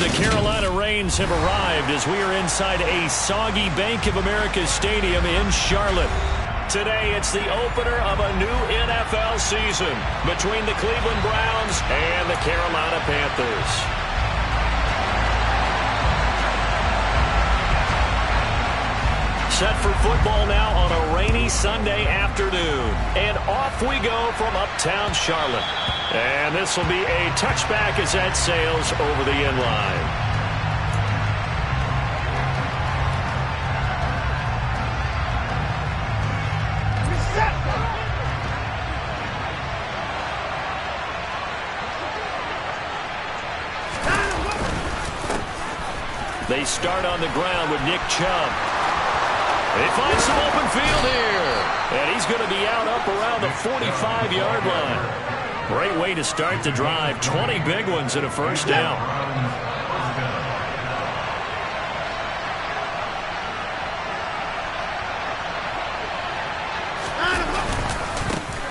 The Carolina Rains have arrived as we are inside a soggy Bank of America Stadium in Charlotte. Today, it's the opener of a new NFL season between the Cleveland Browns and the Carolina Panthers. Set for football now on a rainy Sunday afternoon. And off we go from uptown Charlotte. And this will be a touchback as that sails over the end line. They start on the ground with Nick Chubb. They find some open field here. And he's going to be out up around the 45-yard line. Great way to start the drive. 20 big ones and a first down.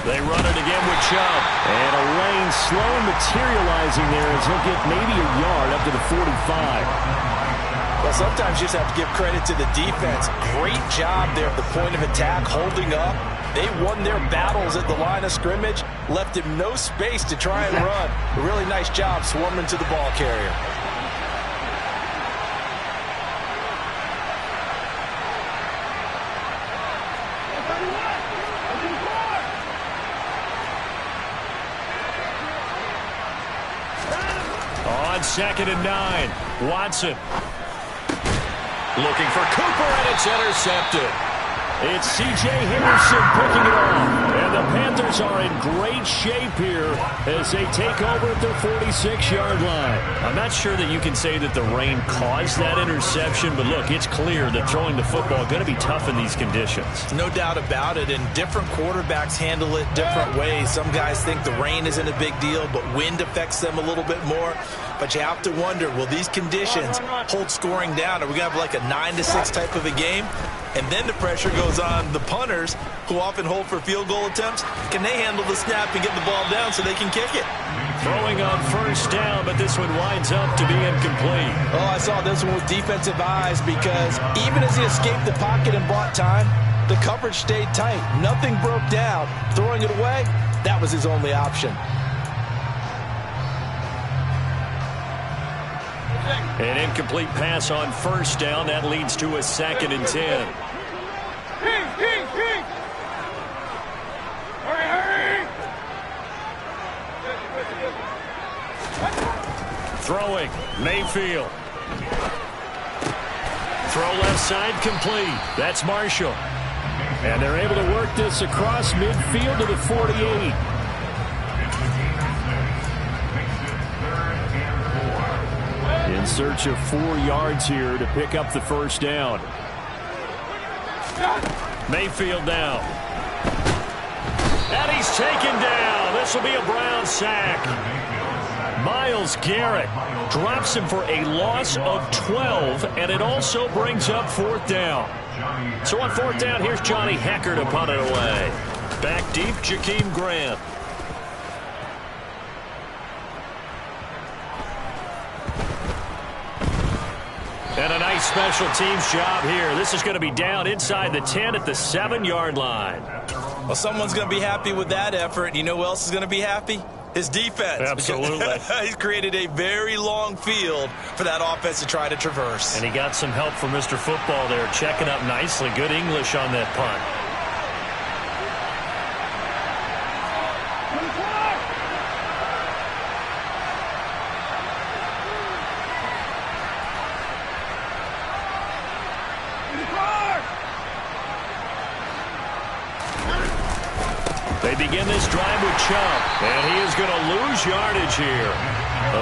They run it again with Chubb. And a lane slow materializing there as he'll get maybe a yard up to the 45. Well, sometimes you just have to give credit to the defense. Great job there at the point of attack, holding up. They won their battles at the line of scrimmage, left him no space to try and run. A really nice job swarming to the ball carrier. On 2nd and 9, Watson. Looking for Cooper, and it's intercepted. It's C.J. Henderson picking it off. And the Panthers are in great shape here as they take over at their 46-yard line. I'm not sure that you can say that the rain caused that interception, but look, it's clear that throwing the football is going to be tough in these conditions. No doubt about it, and different quarterbacks handle it different ways. Some guys think the rain isn't a big deal, but wind affects them a little bit more. But you have to wonder, will these conditions hold scoring down? Are we going to have like a 9-6 type of a game? And then the pressure goes on the punters, who often hold for field goal attempts. Can they handle the snap and get the ball down so they can kick it? Throwing on first down, but this one winds up to be incomplete. Oh, I saw this one with defensive eyes because even as he escaped the pocket and bought time, the coverage stayed tight. Nothing broke down. Throwing it away, that was his only option. An incomplete pass on first down. That leads to a 2nd and 10. Throwing, Mayfield. Throw left side complete. That's Marshall. And they're able to work this across midfield to the 48. In search of 4 yards here to pick up the first down. Mayfield now. And he's taken down. This will be a Brown sack. Myles Garrett drops him for a loss of 12, and it also brings up 4th down. So on 4th down, here's Johnny Hecker to punt it away. Back deep, Jakeem Grant. And a nice special teams job here. This is going to be down inside the 10 at the 7-yard line. Well, someone's going to be happy with that effort. You know who else is going to be happy? His defense. Absolutely. He's created a very long field for that offense to try to traverse. And he got some help from Mr. Football there, checking up nicely. Good English on that punt. They begin this drive with Chubb, and he is going to lose yardage here.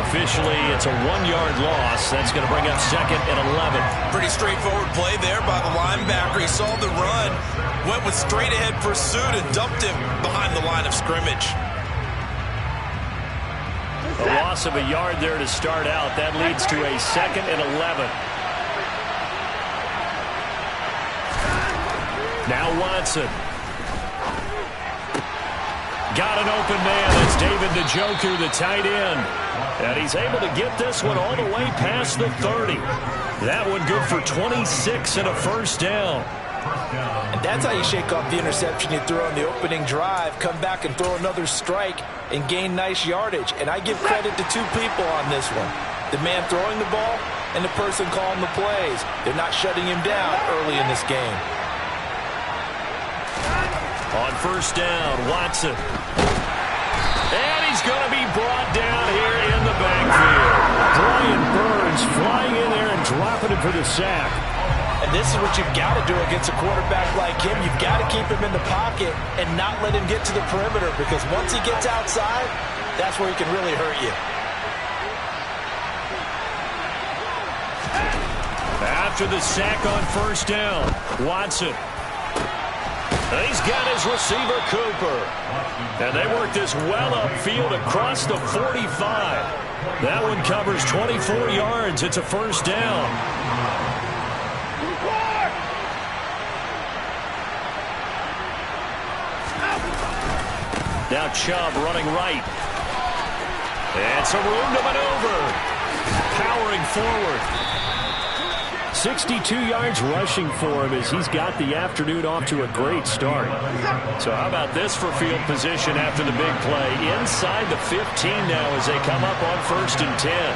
Officially, it's a 1-yard loss. That's going to bring up 2nd and 11. Pretty straightforward play there by the linebacker. He saw the run, went with straight-ahead pursuit, and dumped him behind the line of scrimmage. A loss of a yard there to start out. That leads to a 2nd and 11. Now Watson. Got an open man. That's David Njoku, the tight end. And he's able to get this one all the way past the 30. That one good for 26 and a first down. And that's how you shake off the interception you throw on the opening drive, come back and throw another strike and gain nice yardage. And I give credit to two people on this one. The man throwing the ball and the person calling the plays. They're not shutting him down early in this game. On first down, Watson. And he's going to be brought down here in the backfield. Brian Burns flying in there and dropping him for the sack. And this is what you've got to do against a quarterback like him. You've got to keep him in the pocket and not let him get to the perimeter, because once he gets outside, that's where he can really hurt you. After the sack on first down, Watson. He's got his receiver, Cooper. And they work this well upfield across the 45. That one covers 24 yards. It's a first down. Now Chubb running right. And some room to maneuver. Powering forward. 62 yards rushing for him as he's got the afternoon off to a great start. So how about this for field position after the big play? Inside the 15 now as they come up on 1st and 10.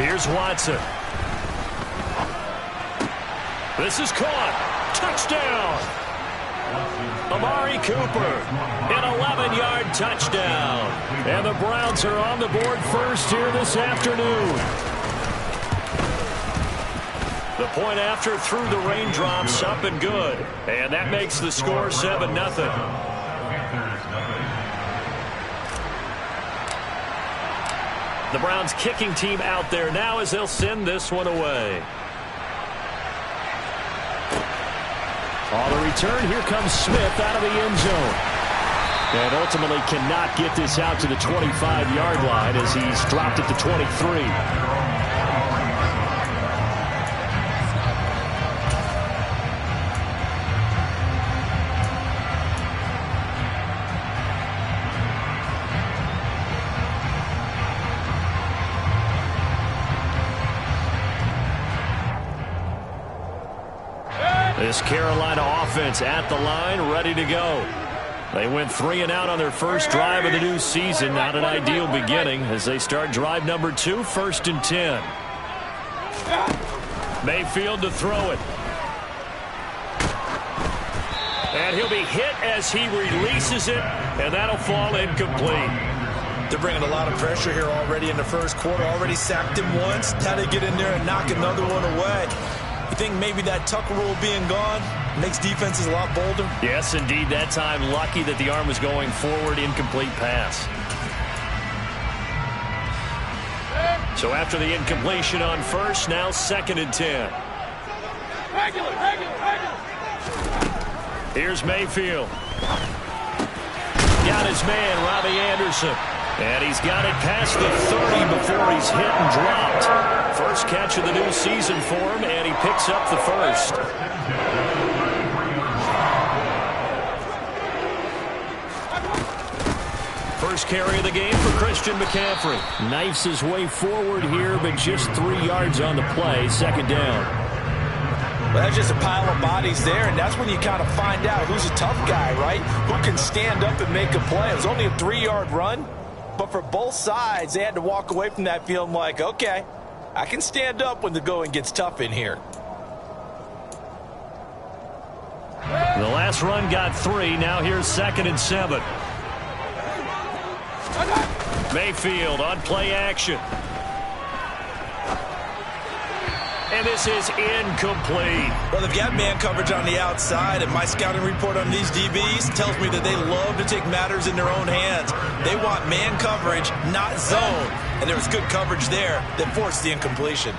Here's Watson. This is caught. Touchdown. Amari Cooper, an 11-yard touchdown. And the Browns are on the board first here this afternoon. The point after through the raindrops, up and good. And that makes the score 7-0. The Browns kicking team out there now as they'll send this one away. On the return, here comes Smith out of the end zone. And ultimately cannot get this out to the 25-yard line as he's dropped it to 23. This Carolina offense at the line, ready to go. They went 3 and out on their first drive of the new season. Not an ideal beginning as they start drive number 2, 1st and 10. Mayfield to throw it. And he'll be hit as he releases it, and that'll fall incomplete. They're bringing a lot of pressure here already in the first quarter. Already sacked him once. How to get in there and knock another one away. You think maybe that Tucker rule being gone makes defenses a lot bolder? Yes, indeed. That time, lucky that the arm was going forward, incomplete pass. So after the incompletion on first, now 2nd and 10. Here's Mayfield. Got his man, Robbie Anderson. And he's got it past the 30 before he's hit and dropped. First catch of the new season for him, and he picks up the first. First carry of the game for Christian McCaffrey. Knifes his way forward here, but just 3 yards on the play. 2nd down. Well, that's just a pile of bodies there, and that's when you kind of find out who's a tough guy, right? Who can stand up and make a play. It was only a 3-yard run, but for both sides, they had to walk away from that feeling like, okay, I can stand up when the going gets tough in here. The last run got 3. Now here's 2nd and 7. Mayfield on play action. And this is incomplete. Well, they've got man coverage on the outside, and my scouting report on these DBs tells me that they love to take matters in their own hands. They want man coverage, not zone. And there was good coverage there that forced the incompletion.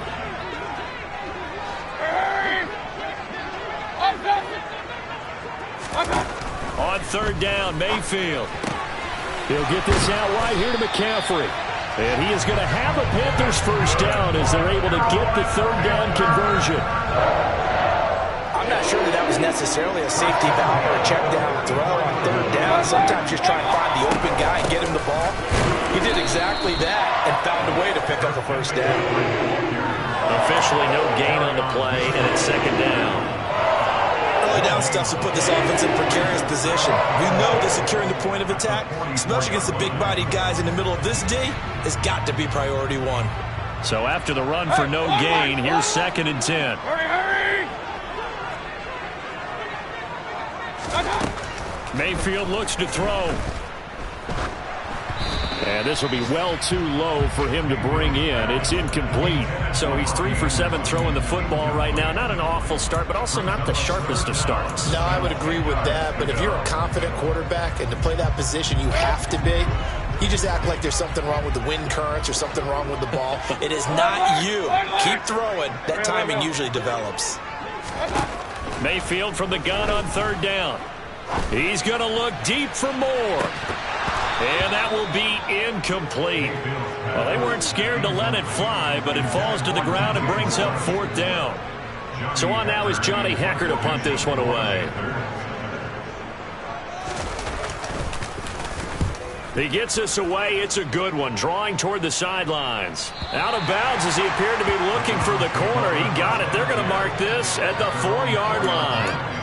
On 3rd down, Mayfield. He'll get this out wide here to McCaffrey. And he is going to have a Panthers first down as they're able to get the third down conversion. I'm not sure that was necessarily a safety valve or a check down throw on third down. Sometimes just try and find the open guy and get him the ball. He did exactly that and found a way to pick up a first down. Officially no gain on the play, and it's second down. Early down stuff to put this offense in precarious position. We know that securing the point of attack, especially against the big-bodied guys in the middle of this D, has got to be priority one. So after the run for no gain, here's 2nd and 10. Mayfield looks to throw. And this will be well too low for him to bring in. It's incomplete. So he's 3 for 7 throwing the football right now. Not an awful start, but also not the sharpest of starts. No, I would agree with that. But if you're a confident quarterback and to play that position, you have to be. You just act like there's something wrong with the wind currents or something wrong with the ball. It is not you. Keep throwing. That timing usually develops. Mayfield from the gun on third down. He's going to look deep for more. And that will be incomplete. Well, they weren't scared to let it fly, but it falls to the ground and brings up 4th down. So on now is Johnny Hecker to punt this one away. He gets us away. It's a good one, drawing toward the sidelines. Out of bounds as he appeared to be looking for the corner. He got it. They're going to mark this at the 4-yard line.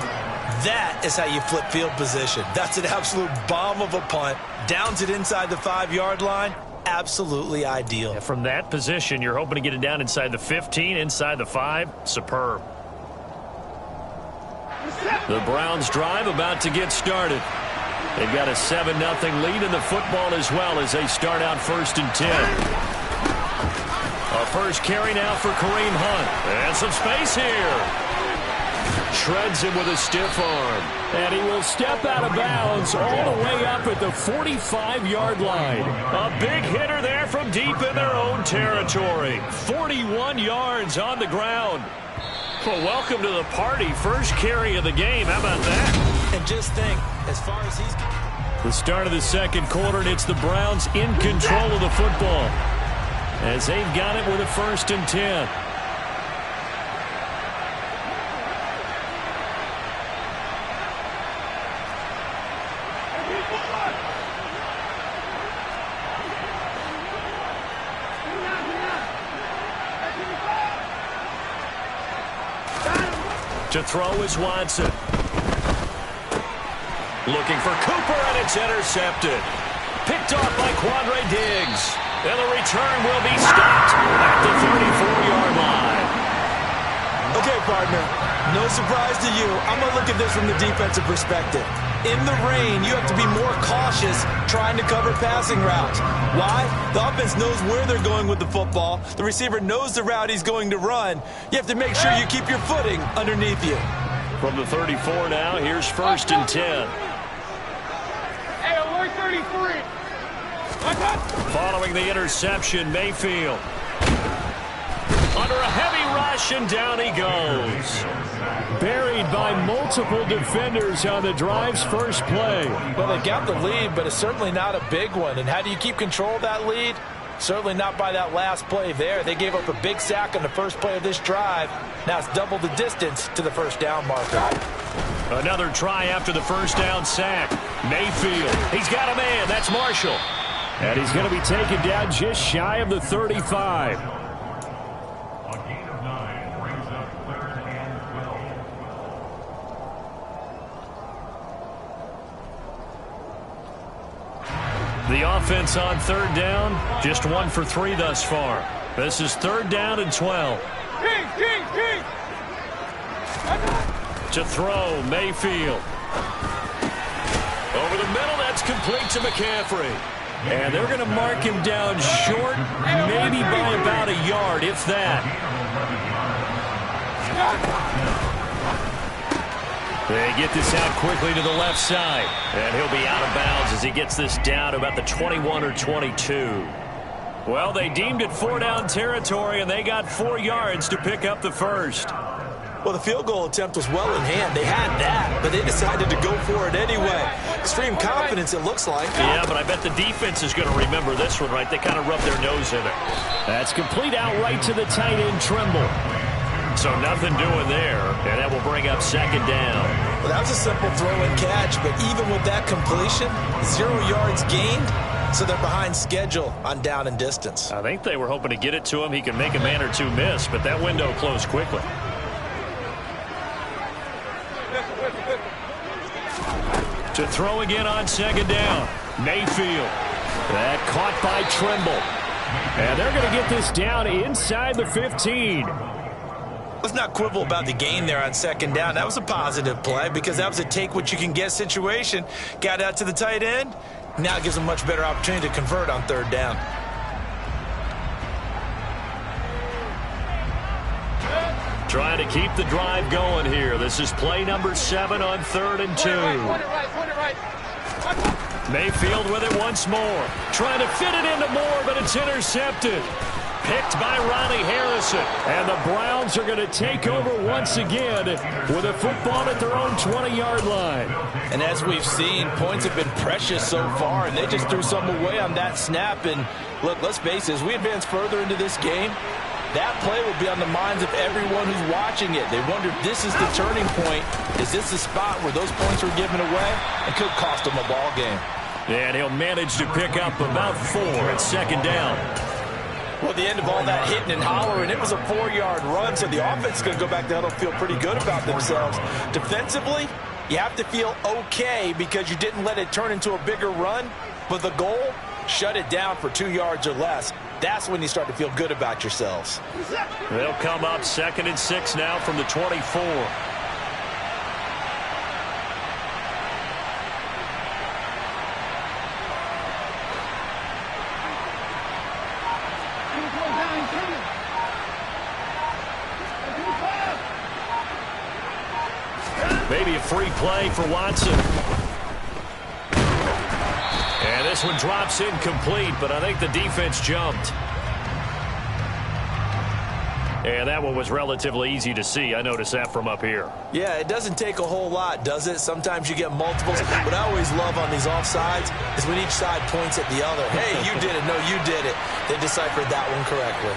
That is how you flip field position. That's an absolute bomb of a punt. Downs it inside the 5-yard line. Absolutely ideal. Yeah, from that position, you're hoping to get it down inside the 15, inside the 5. Superb. The Browns drive about to get started. They've got a 7-0 lead in the football as well as they start out 1st and 10. A first carry now for Kareem Hunt. And some space here. Shreds him with a stiff arm. And he will step out of bounds all the way up at the 45-yard line. A big hitter there from deep in their own territory. 41 yards on the ground. Well, welcome to the party. First carry of the game. How about that? And just think, as far as he's... The start of the second quarter, and it's the Browns in control of the football as they've got it with a 1st and 10. To throw is Watson. Looking for Cooper, and it's intercepted. Picked off by Quandre Diggs. And the return will be stopped at the 34-yard line. Okay, partner, no surprise to you. I'm going to look at this from the defensive perspective. In the rain, you have to be more cautious trying to cover passing routes. Why? The offense knows where they're going with the football. The receiver knows the route he's going to run. You have to make sure you keep your footing underneath you. From the 34 now, here's 1st and 10. Hey, alert 33. Following the interception, Mayfield. Under a heavy rush, and down he goes. Buried by multiple defenders on the drive's first play. Well, they got the lead, but it's certainly not a big one. And how do you keep control of that lead? Certainly not by that last play there. They gave up a big sack on the first play of this drive. Now it's double the distance to the first down marker. Another try after the first down sack. Mayfield, he's got a man. That's Marshall. And he's going to be taken down just shy of the 35. The offense on 3rd down, just 1 for 3 thus far. This is 3rd down and 12. King. To throw, Mayfield. Over the middle, that's complete to McCaffrey. And they're going to mark him down short, maybe by about a yard, if that. They get this out quickly to the left side. And he'll be out of bounds as he gets this down to about the 21 or 22. Well, they deemed it 4-down territory, and they got 4 yards to pick up the first. Well, the field goal attempt was well in hand. They had that, but they decided to go for it anyway. Extreme confidence, it looks like. Yeah, but I bet the defense is going to remember this one, right? They kind of rub their nose in it. That's complete outright to the tight end, Trimble. So nothing doing there, and that will bring up second down. Well, that was a simple throw and catch, but even with that completion, 0 yards gained, so they're behind schedule on down and distance. I think they were hoping to get it to him. He could make a man or two miss, but that window closed quickly. To throw again on second down, Mayfield. That caught by Trimble. And they're going to get this down inside the 15. Let's not quibble about the gain there on second down. That was a positive play because that was a take-what-you-can-get situation. Got out to the tight end. Now it gives them a much better opportunity to convert on third down. Trying to keep the drive going here. This is play number 7 on 3rd and 2. Mayfield with it once more. Trying to fit it into Moore, but it's intercepted. Picked by Ronnie Harrison. And the Browns are going to take over once again with a football at their own 20-yard line. And as we've seen, points have been precious so far, and they just threw some away on that snap. And look, let's face it, as we advance further into this game, that play will be on the minds of everyone who's watching it. They wonder if this is the turning point. Is this the spot where those points were given away? It could cost them a ball game. And he'll manage to pick up about 4 at second down. Well, at the end of all that hitting and hollering, it was a 4-yard run, so the offense is going to go back there and feel pretty good about themselves. Defensively, you have to feel okay because you didn't let it turn into a bigger run, but the goal, shut it down for 2 yards or less. That's when you start to feel good about yourselves. They'll come up 2nd and 6 now from the 24. Maybe a free play for Watson. And this one drops incomplete, but I think the defense jumped. And that one was relatively easy to see. I noticed that from up here. Yeah, it doesn't take a whole lot, does it? Sometimes you get multiples. What I always love on these offsides is when each side points at the other. Hey, you did it. No, you did it. They deciphered that one correctly.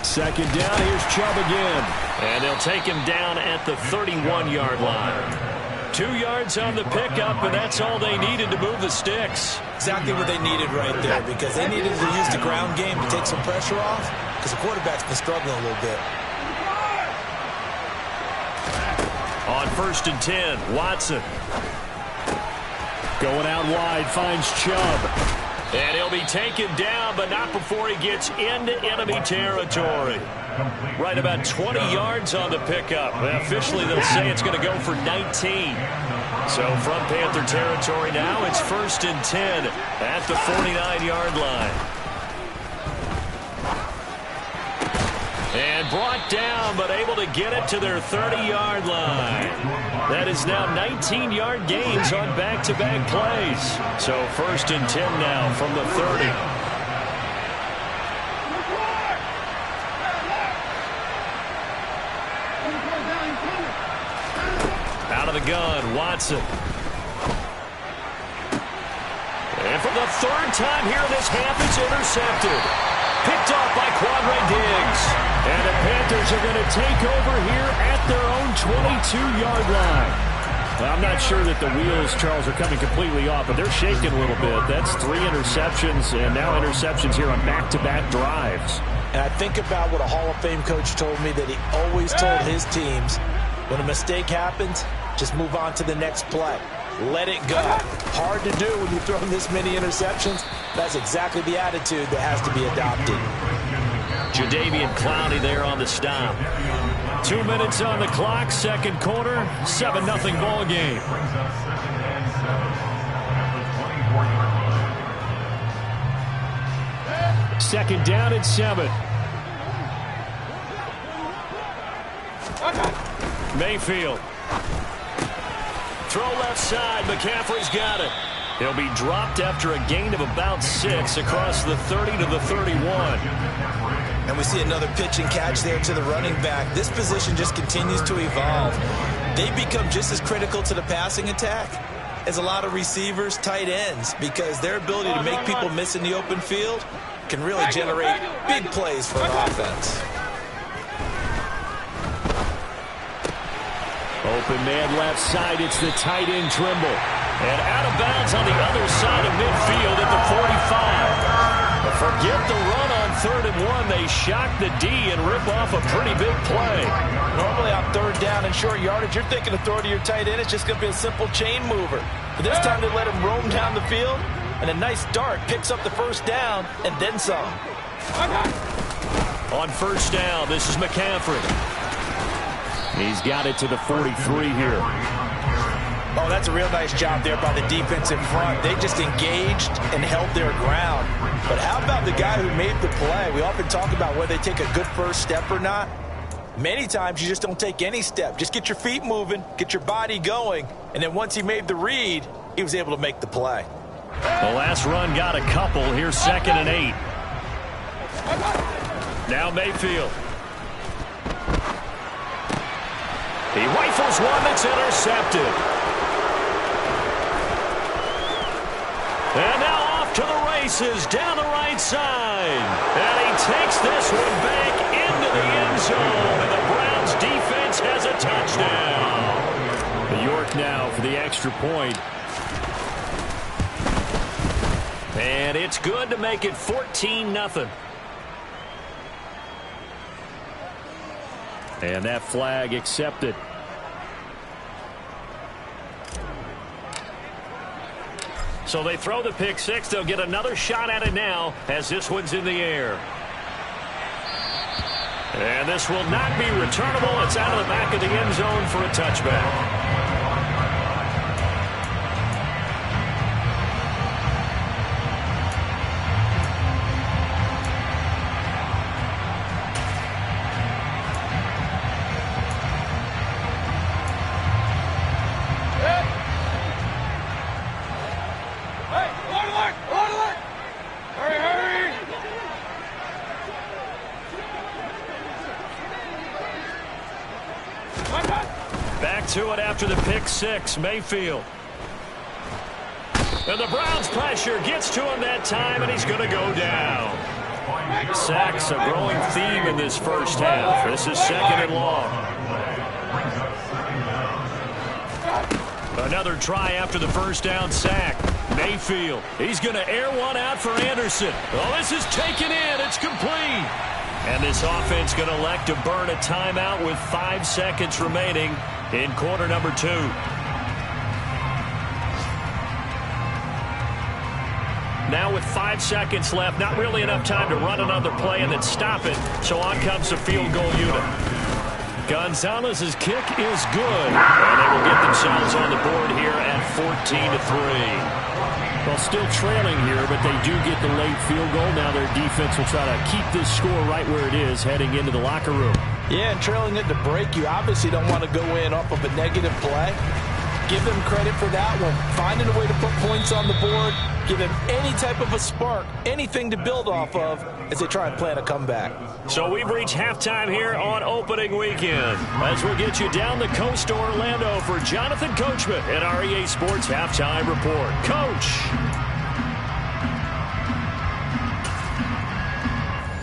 Second down, here's Chubb again. And they'll take him down at the 31-yard line. 2 yards on the pickup, and that's all they needed to move the sticks. Exactly what they needed right there, because they needed to use the ground game to take some pressure off, because the quarterback's been struggling a little bit. On 1st and 10, Watson. Going out wide, finds Chubb. And he'll be taken down, but not before he gets into enemy territory. Right about 20 yards on the pickup. Officially, they'll say it's going to go for 19. So from Panther territory now, it's 1st and 10 at the 49-yard line. And brought down, but able to get it to their 30-yard line. That is now 19-yard gains on back-to-back plays. So 1st and 10 now from the 30. Out of the gun, Watson. And for the 3rd time here in this half, it's intercepted. Picked off by Quandre Diggs. And the Panthers are going to take over here at their own 22-yard line. I'm not sure that the wheels, Charles, are coming completely off, but they're shaking a little bit. That's 3 interceptions, and now interceptions here on back-to-back drives. And I think about what a Hall of Fame coach told me, that he always told his teams, when a mistake happens, just move on to the next play. Let it go. Hard to do when you throw this many interceptions. That's exactly the attitude that has to be adopted. Jadeveon Clowney there on the stop. 2 minutes on the clock, 2nd quarter, 7-0 ball game. Second down and 7. Mayfield Throw left side. McCaffrey's got it. He'll be dropped after a gain of about 6 across the 30 to the 31. And we see another pitch and catch there to the running back. This position just continues to evolve. They become just as critical to the passing attack as a lot of receivers, tight ends, because their ability to make people miss in the open field can really generate big plays for an offense. Open man left side. It's the tight end Trimble. And out of bounds on the other side of midfield at the 45. But forget the run on 3rd and 1. They shock the D and rip off a pretty big play. Normally on 3rd down and short yardage, you're thinking of throw to your tight end. It's just going to be a simple chain mover. But this time they let him roam down the field. And a nice dart picks up the 1st down and then some. On 1st down, this is McCaffrey. He's got it to the 43 here. Oh, that's a real nice job there by the defense in front. They just engaged and held their ground. But how about the guy who made the play? We often talk about whether they take a good first step or not. Many times you just don't take any step. Just get your feet moving, get your body going, and then once he made the read, he was able to make the play. The last run got a couple. Here's 2nd and 8. Now Mayfield. He rifles one that's intercepted. And now off to the races down the right side. And he takes this one back into the end zone. And the Browns defense has a touchdown. York now for the extra point. And it's good to make it 14-0. And that flag accepted. So they throw the pick 6. They'll get another shot at it now as this one's in the air. And this will not be returnable. It's out of the back of the end zone for a touchback. To it after the pick 6, Mayfield. And the Browns pressure gets to him that time, and he's going to go down. Sacks a growing theme in this first half. This is 2nd and long. Another try after the first down sack. Mayfield. He's going to air one out for Anderson. Oh, this is taken in. It's complete. And this offense going to elect to burn a timeout with 5 seconds remaining in quarter number 2. Now with 5 seconds left, not really enough time to run another play and then stop it. So on comes the field goal unit. Gonzalez's kick is good. And they will get themselves on the board here at 14-3. Well, still trailing here, but they do get the late field goal. Now their defense will try to keep this score right where it is heading into the locker room. Yeah, and trailing it to break, you obviously don't want to go in off of a negative play. Give them credit for that one. Finding a way to put points on the board, give them any type of a spark, anything to build off of as they try and plan a comeback. So we've reached halftime here on opening weekend. As we'll get you down the coast to Orlando for Jonathan Coachman at our EA Sports Halftime Report. Coach.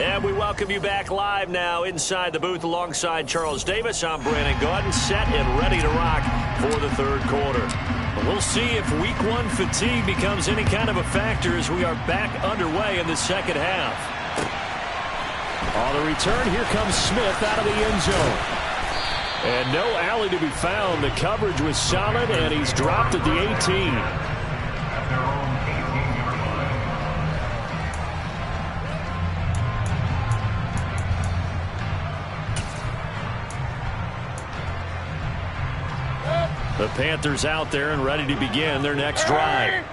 And we welcome you back live now inside the booth alongside Charles Davis. I'm Brandon Gaudin, set and ready to rock for the 3rd quarter. We'll see if week 1 fatigue becomes any kind of a factor as we are back underway in the 2nd half. On the return, here comes Smith out of the end zone. And no alley to be found. The coverage was solid, and he's dropped at the 18. The Panthers out there and ready to begin their next drive.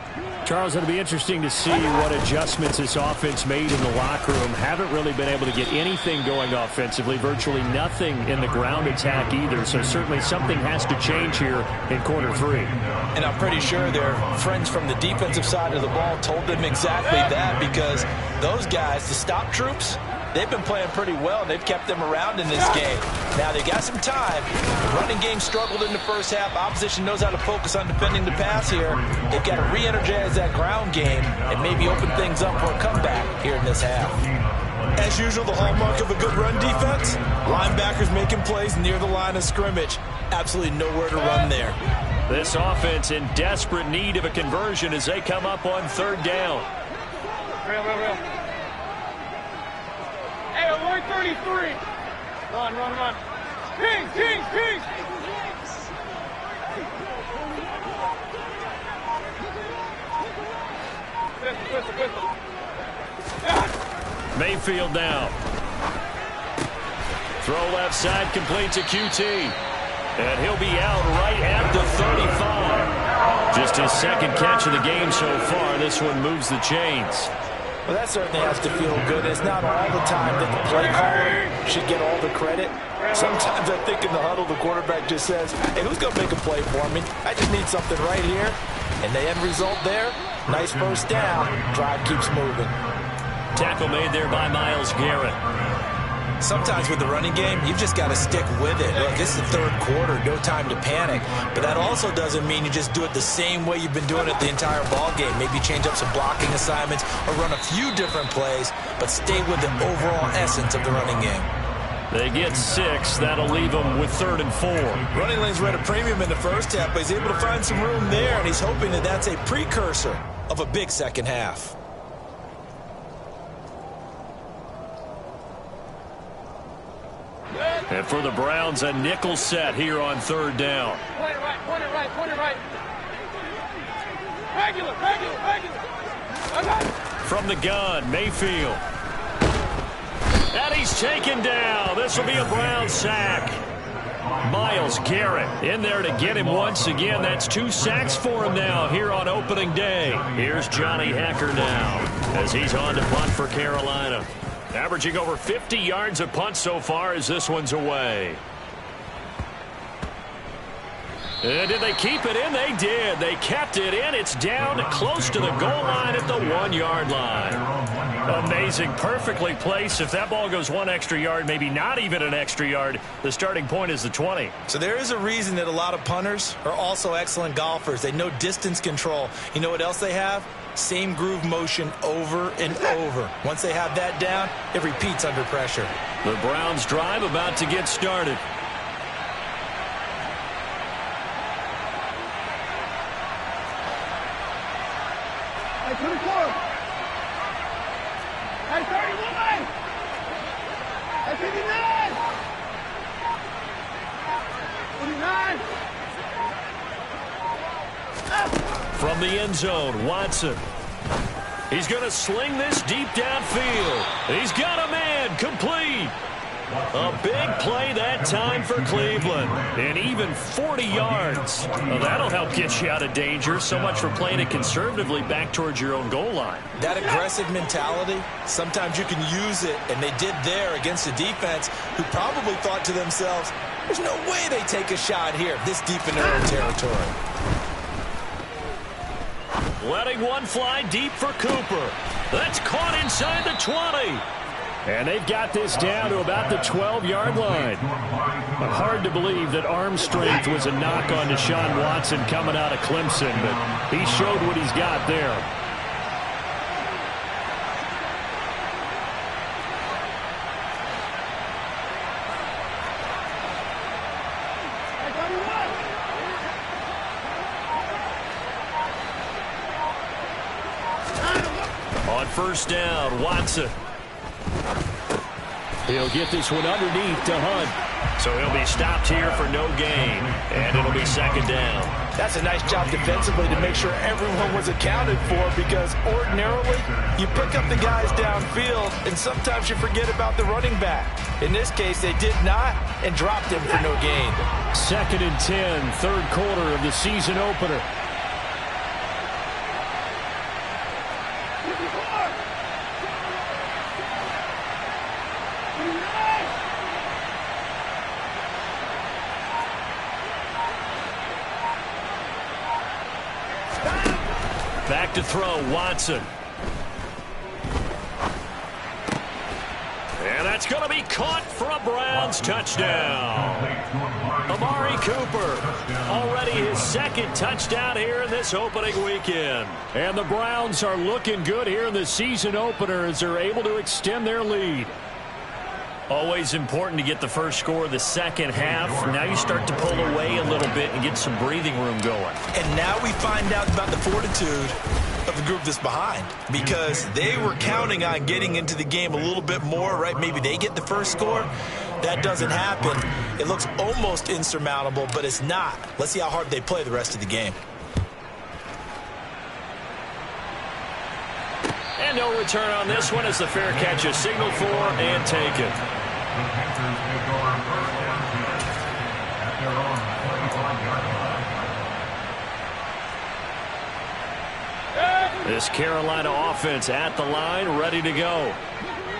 Charles, it'll be interesting to see what adjustments this offense made in the locker room. Haven't really been able to get anything going offensively, virtually nothing in the ground attack either. So certainly something has to change here in quarter 3. And I'm pretty sure their friends from the defensive side of the ball told them exactly that, because those guys, the stop troops, they've been playing pretty well, and they've kept them around in this game. Now, they got some time. The running game struggled in the first half. Opposition knows how to focus on defending the pass here. They've got to re-energize that ground game and maybe open things up for a comeback here in this half. As usual, the hallmark of a good run defense, linebackers making plays near the line of scrimmage. Absolutely nowhere to run there. This offense in desperate need of a conversion as they come up on 3rd down. Real. Hey, alert 33. Run. Kings. Pistol. Mayfield now. Throw left side, complete to QT. And he'll be out right at the 35. Just his 2nd catch of the game so far. This one moves the chains. Well, that certainly has to feel good. It's not all the time that the play caller should get all the credit. Sometimes I think in the huddle, the quarterback just says, hey, who's going to make a play for me? I just need something right here. And the end result there, nice first down. Drive keeps moving. Tackle made there by Myles Garrett. Sometimes with the running game, you've just got to stick with it. Look, this is the 3rd quarter, no time to panic. But that also doesn't mean you just do it the same way you've been doing it the entire ball game. Maybe change up some blocking assignments or run a few different plays, but stay with the overall essence of the running game. They get 6. That'll leave them with 3rd and 4. Running lanes were at a premium in the first half, but he's able to find some room there, and he's hoping that that's a precursor of a big second half. And for the Browns, a nickel set here on 3rd down. Point it right. Regular. Okay. From the gun, Mayfield. And he's taken down. This will be a Brown sack. Myles Garrett in there to get him once again. That's 2 sacks for him now here on opening day. Here's Johnny Hekker now as he's on to punt for Carolina. Averaging over 50 yards a punt so far as this one's away. And did they keep it in? They did. They kept it in. It's down close to the goal line at the 1-yard line. Amazing. Perfectly placed. If that ball goes 1 extra yard, maybe not even an extra yard, the starting point is the 20. So there is a reason that a lot of punters are also excellent golfers. They know distance control. You know what else they have? Same groove motion over and over. Once they have that down, it repeats under pressure. The Browns drive about to get started. Hey, 24. Hey, 31. Hey, 59. 49. From the end zone, Watson. He's going to sling this deep downfield. He's got a man, complete. A big play that time for Cleveland. And even 40 yards. Well, that'll help get you out of danger. So much for playing it conservatively back towards your own goal line. That aggressive mentality, sometimes you can use it, and they did there against a defense who probably thought to themselves, there's no way they take a shot here this deep in their own territory. Letting one fly deep for Cooper. That's caught inside the 20. And they've got this down to about the 12-yard line. Hard to believe that arm strength was a knock on Deshaun Watson coming out of Clemson, but he showed what he's got there. On first down, Watson. He'll get this one underneath to Hunt. So he'll be stopped here for no gain, and it'll be second down. That's a nice job defensively to make sure everyone was accounted for, because ordinarily you pick up the guys downfield, and sometimes you forget about the running back. In this case, they did not and dropped him for no gain. Second and 10, third quarter of the season opener. to throw, Watson. And that's going to be caught for a Browns touchdown. Amari Cooper, already his second touchdown here in this opening weekend. And the Browns are looking good here in the season opener as they're able to extend their lead. Always important to get the first score of the second half. Now you start to pull away a little bit and get some breathing room going. And now we find out about the fortitude of the group that's behind, because they were counting on getting into the game a little bit more, right? Maybe they get the first score. That doesn't happen. It looks almost insurmountable, but it's not. Let's see how hard they play the rest of the game. And no return on this one as the fair catch is signaled for and taken. This Carolina offense at the line, ready to go.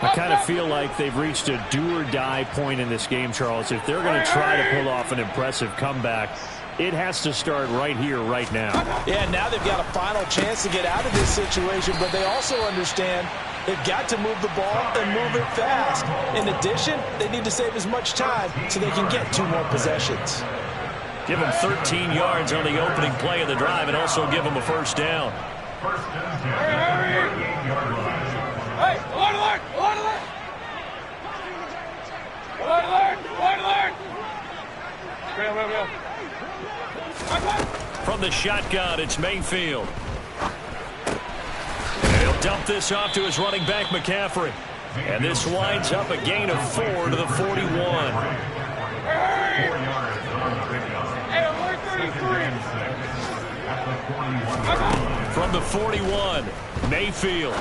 I kind of feel like they've reached a do-or-die point in this game, Charles. If they're going to try to pull off an impressive comeback, it has to start right here, right now. Yeah, now they've got a final chance to get out of this situation, but they also understand they've got to move the ball and move it fast. In addition, they need to save as much time so they can get 2 more possessions. Give them 13 yards on the opening play of the drive and also give them a first down. Hey, alert, alert, alert, alert. Alert, alert, alert, alert. Real. From the shotgun, it's Mayfield. He'll dump this off to his running back, McCaffrey. And this winds up a gain of 4 to the 41. Hey, alert 33. From the 41, Mayfield.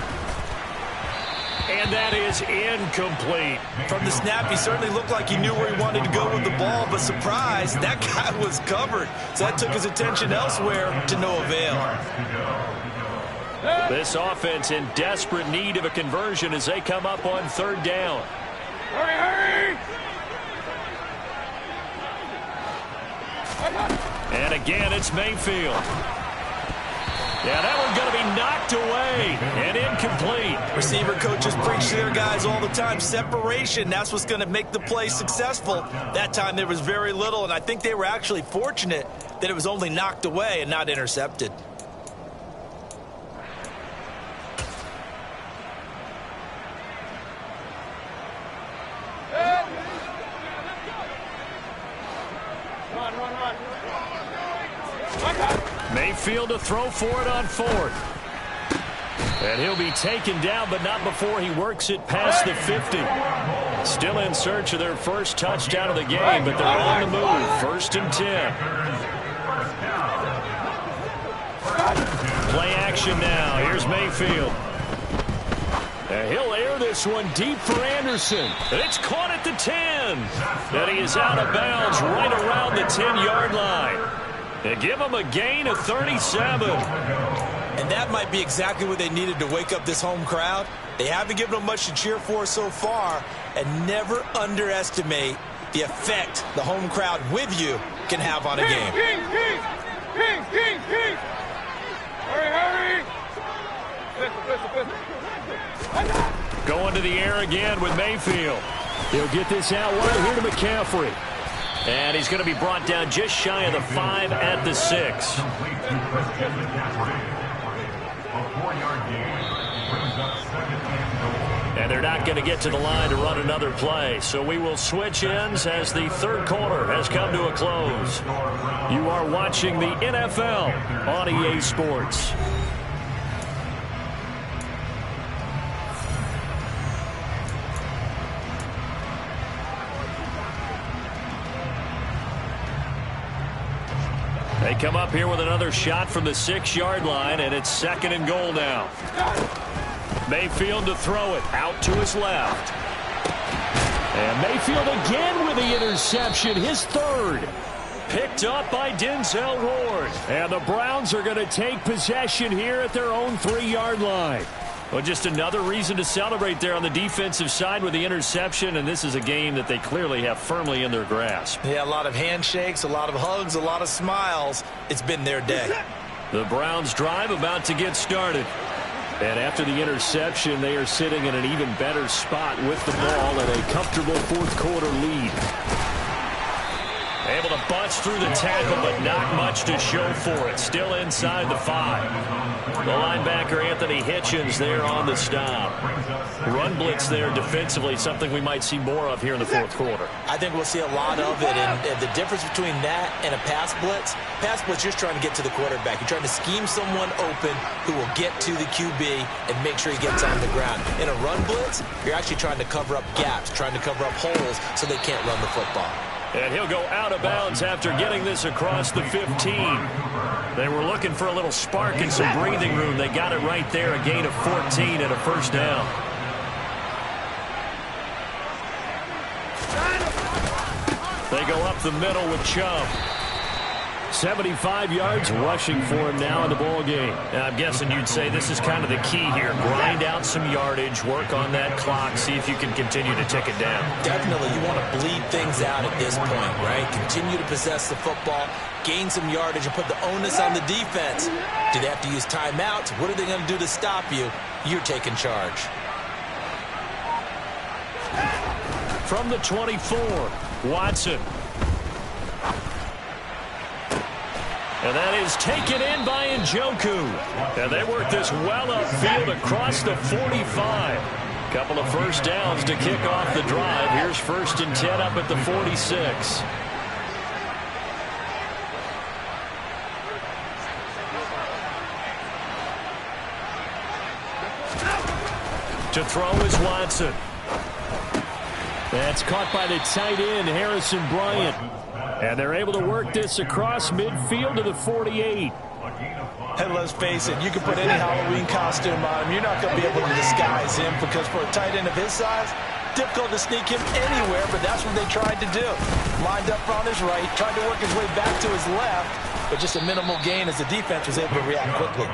And that is incomplete. From the snap, he certainly looked like he knew where he wanted to go with the ball, but surprise, that guy was covered. So that took his attention elsewhere to no avail. This offense in desperate need of a conversion as they come up on 3rd down. Hurry! And again, it's Mayfield. Yeah, that one's going to be knocked away and incomplete. Receiver coaches preach to their guys all the time. Separation, that's what's going to make the play successful. That time there was very little, and I think they were actually fortunate that it was only knocked away and not intercepted. Mayfield to throw for it on 4th. And he'll be taken down, but not before he works it past the 50. Still in search of their first touchdown of the game, but they're on the move. 1st and 10. Play action now. Here's Mayfield. And he'll air this one deep for Anderson. And it's caught at the 10. And he is out of bounds right around the 10-yard line. They give him a gain of 37. And that might be exactly what they needed to wake up this home crowd. They haven't given them much to cheer for so far, and never underestimate the effect the home crowd with you can have on a game. King! Hurry! Listen. Going to the air again with Mayfield. He'll get this out wide here to McCaffrey. And he's going to be brought down just shy of the 5 at the 6. And they're not going to get to the line to run another play. So we will switch ends as the 3rd quarter has come to a close. You are watching the NFL on EA Sports. They come up here with another shot from the 6-yard line, and it's 2nd and goal now. Mayfield to throw it out to his left. And Mayfield again with the interception, his 3rd. Picked up by Denzel Ward. And the Browns are going to take possession here at their own 3-yard line. Well, just another reason to celebrate there on the defensive side with the interception, and this is a game that they clearly have firmly in their grasp. Yeah, a lot of handshakes, a lot of hugs, a lot of smiles. It's been their day. The Browns drive about to get started. And after the interception, they are sitting in an even better spot with the ball and a comfortable fourth quarter lead. Able to bust through the tackle, but not much to show for it. Still inside the 5. The linebacker, Anthony Hitchens, there on the stop. Run blitz there defensively, something we might see more of here in the fourth quarter. I think we'll see a lot of it, and the difference between that and a pass blitz, you're just trying to get to the quarterback. You're trying to scheme someone open who will get to the QB and make sure he gets on the ground. In a run blitz, you're actually trying to cover up gaps, trying to cover up holes so they can't run the football. And he'll go out of bounds after getting this across the 15. They were looking for a little spark and some breathing room. They got it right there, a gain of 14 and a first down. They go up the middle with Chubb. 75 yards rushing for him now in the ball game. And I'm guessing you'd say this is kind of the key here. Grind out some yardage, work on that clock, see if you can continue to tick it down. Definitely, you want to bleed things out at this point, right? Continue to possess the football, gain some yardage, and put the onus on the defense. Do they have to use timeouts? What are they going to do to stop you? You're taking charge. From the 24, Watson. And that is taken in by Njoku. And they work this well upfield across the 45. Couple of first downs to kick off the drive. Here's 1st and 10 up at the 46. To throw is Watson. That's caught by the tight end, Harrison Bryant. And they're able to work this across midfield to the 48. And let's face it, you can put any Halloween costume on him. You're not going to be able to disguise him because for a tight end of his size, difficult to sneak him anywhere, but that's what they tried to do. Lined up on his right, tried to work his way back to his left, but just a minimal gain as the defense was able to react quickly.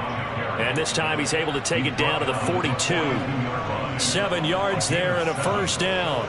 And this time he's able to take it down to the 42. 7 yards there and a first down.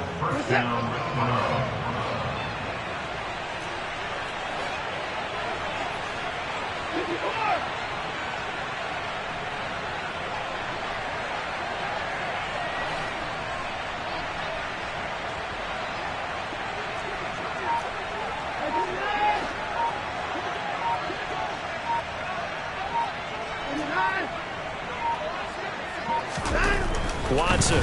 Watson.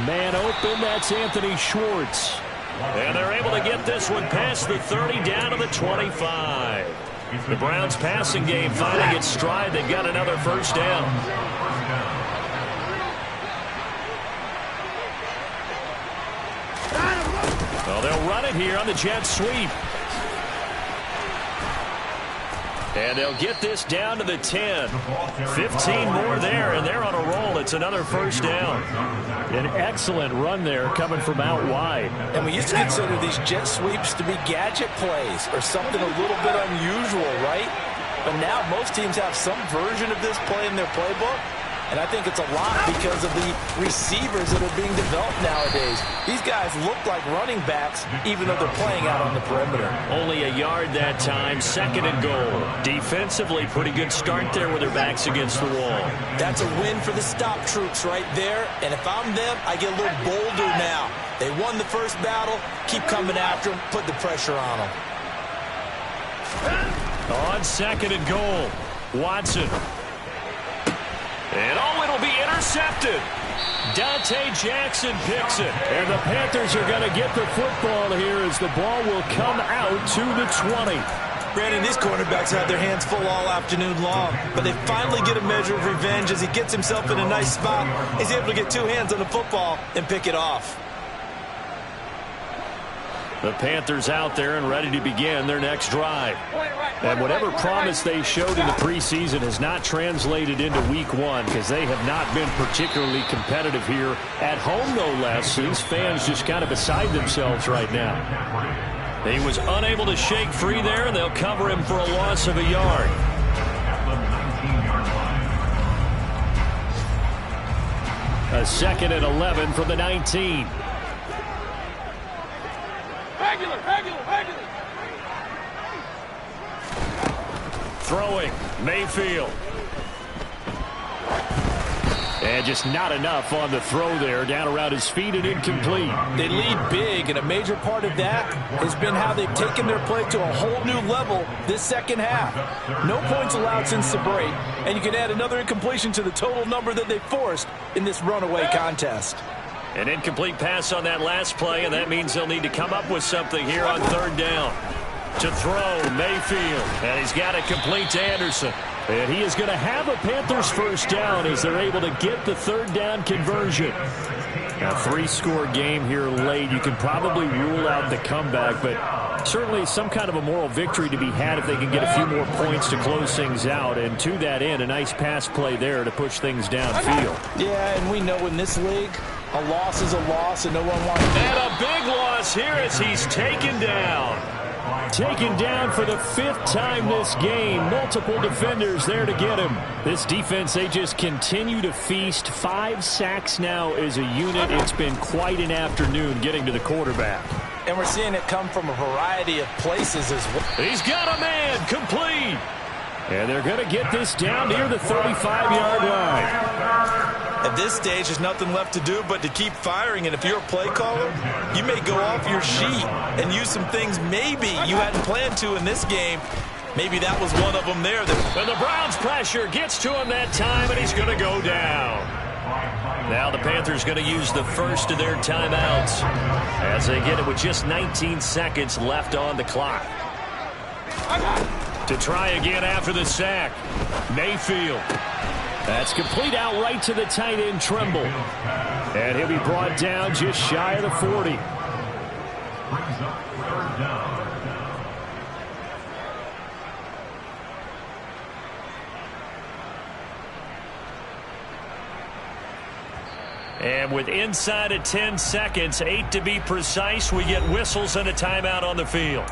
Man open, that's Anthony Schwartz. And they're able to get this one past the 30 down to the 25. The Browns passing game finding its stride. They've got another first down. Well, they'll run it here on the jet sweep. And they'll get this down to the 10. 15 more there, and they're on a roll. It's another first down. An excellent run there coming from out wide. And we used to consider these jet sweeps to be gadget plays or something a little bit unusual, right? But now most teams have some version of this play in their playbook. And I think it's a lot because of the receivers that are being developed nowadays. These guys look like running backs, even though they're playing out on the perimeter. Only a yard that time, 2nd and goal. Defensively, pretty good start there with their backs against the wall. That's a win for the stop troops right there. And if I'm them, I get a little bolder now. They won the first battle. Keep coming after them. Put the pressure on them. On 2nd and goal, Watson. And it'll be intercepted. Dante Jackson picks it. And the Panthers are going to get the football here as the ball will come out to the 20. Brandon, these quarterbacks had their hands full all afternoon long, but they finally get a measure of revenge as he gets himself in a nice spot. He's able to get 2 hands on the football and pick it off. The Panthers out there and ready to begin their next drive. And whatever promise they showed in the preseason has not translated into week 1 because they have not been particularly competitive here at home, no less. These fans just kind of beside themselves right now. He was unable to shake free there, and they'll cover him for a loss of a yard. A 2nd and 11 from the 19. Regular. Throwing, Mayfield. And just not enough on the throw there. Down around his feet and incomplete. They lead big, and a major part of that has been how they've taken their play to a whole new level this second half. No points allowed since the break, and you can add another incompletion to the total number that they forced in this runaway contest. An incomplete pass on that last play, and that means they'll need to come up with something here on third down. To throw, Mayfield, and he's got it complete to Anderson. And he is going to have a Panthers first down as they're able to get the third down conversion. A 3-score game here late. You can probably rule out the comeback, but certainly some kind of a moral victory to be had if they can get a few more points to close things out. And to that end, a nice pass play there to push things downfield. Yeah, and we know in this league, a loss is a loss, and no one wants to. And a big loss here as he's taken down. Taken down for the 5th time this game. Multiple defenders there to get him. This defense, they just continue to feast. 5 sacks now as a unit. It's been quite an afternoon getting to the quarterback. And we're seeing it come from a variety of places as well. He's got a man complete. And they're going to get this down near the 35-yard line. At this stage, there's nothing left to do but to keep firing. And if you're a play caller, you may go off your sheet and use some things maybe you hadn't planned to in this game. Maybe that was one of them there. And the Browns' pressure gets to him that time, and he's going to go down. Now the Panthers going to use the first of their timeouts as they get it with just 19 seconds left on the clock. To try again after the sack, Mayfield. That's complete out right to the tight end, Tremble. And he'll be brought down just shy of the 40. And with inside of 10 seconds, 8 to be precise, we get whistles and a timeout on the field.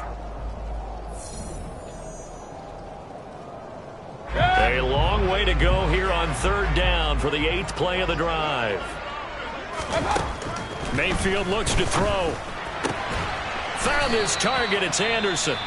A long way to go here on third down for the 8th play of the drive. Mayfield looks to throw. Found his target. It's Anderson.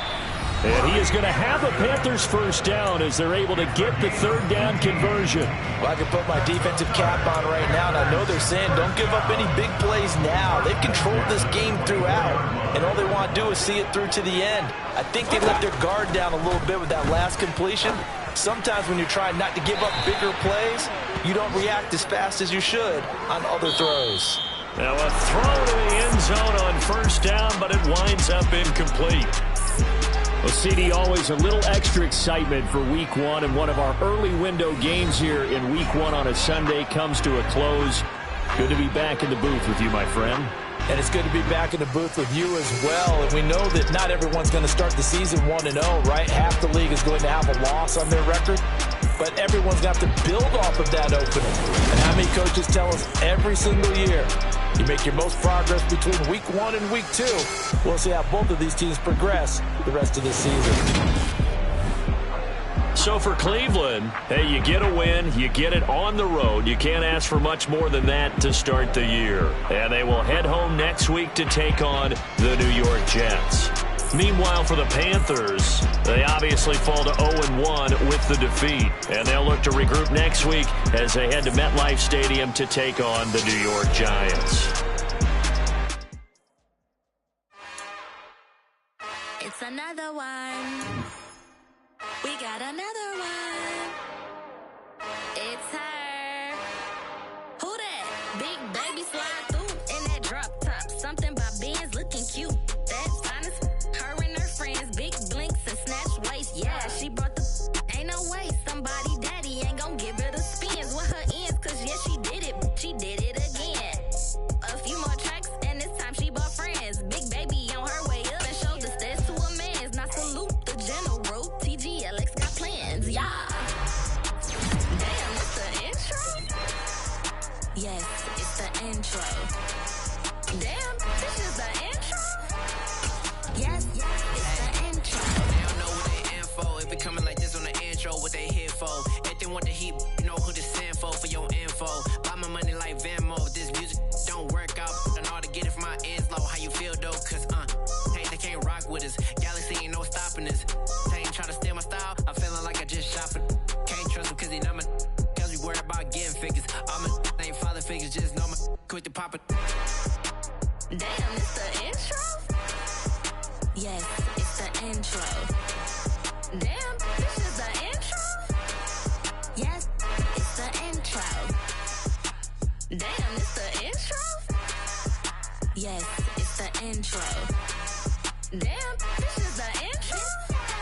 And he is going to have a Panthers first down as they're able to get the third down conversion. Well, I can put my defensive cap on right now, and I know they're saying don't give up any big plays now. They've controlled this game throughout, and all they want to do is see it through to the end. I think they let their guard down a little bit with that last completion. Sometimes when you're trying not to give up bigger plays, you don't react as fast as you should on other throws. Now a throw to the end zone on first down, but it winds up incomplete. Well, CD, always a little extra excitement for Week 1, and one of our early window games here in Week 1 on a Sunday comes to a close. Good to be back in the booth with you, my friend. And it's good to be back in the booth with you as well. And we know that not everyone's going to start the season 1-0, right? Half the league is going to have a loss on their record. But everyone's going to have to build off of that opening. And how many coaches tell us every single year, you make your most progress between Week 1 and Week 2. We'll see how both of these teams progress the rest of this season. So for Cleveland, hey, you get a win, you get it on the road. You can't ask for much more than that to start the year. And they will head home next week to take on the New York Jets. Meanwhile, for the Panthers, they obviously fall to 0-1 with the defeat. And they'll look to regroup next week as they head to MetLife Stadium to take on the New York Giants. It's another one. We got another one. It's her. Who that? Big baby slide through in that drop top. Something about Benz looking cute. That's honest. Her and her friends, big blinks and snatch waist. Yeah, she brought the ain't no way. Somebody daddy ain't gonna give her the spins with her ends. Cause yeah, she did it. She did it again. A few more tracks and this time she bought friends. Big baby on her way up and showed the stairs to a man's. Now salute the general. TGLX got plans, yeah. Damn, it's the intro? Yes, it's the intro. Damn, this is the intro? Yes, it's the intro. They don't know what they info. If it coming like this on the intro, what they here for? If they want the heat, you know who to send for your info. Buy my money like Venmo. This music don't work out. I know how to get it from my ends low. How you feel though? Cause hey, they can't rock with us. Galaxy ain't no stopping us. They ain't try to steal my style. I'm feeling like a quick to pop it. Damn, it's the intro? Yes.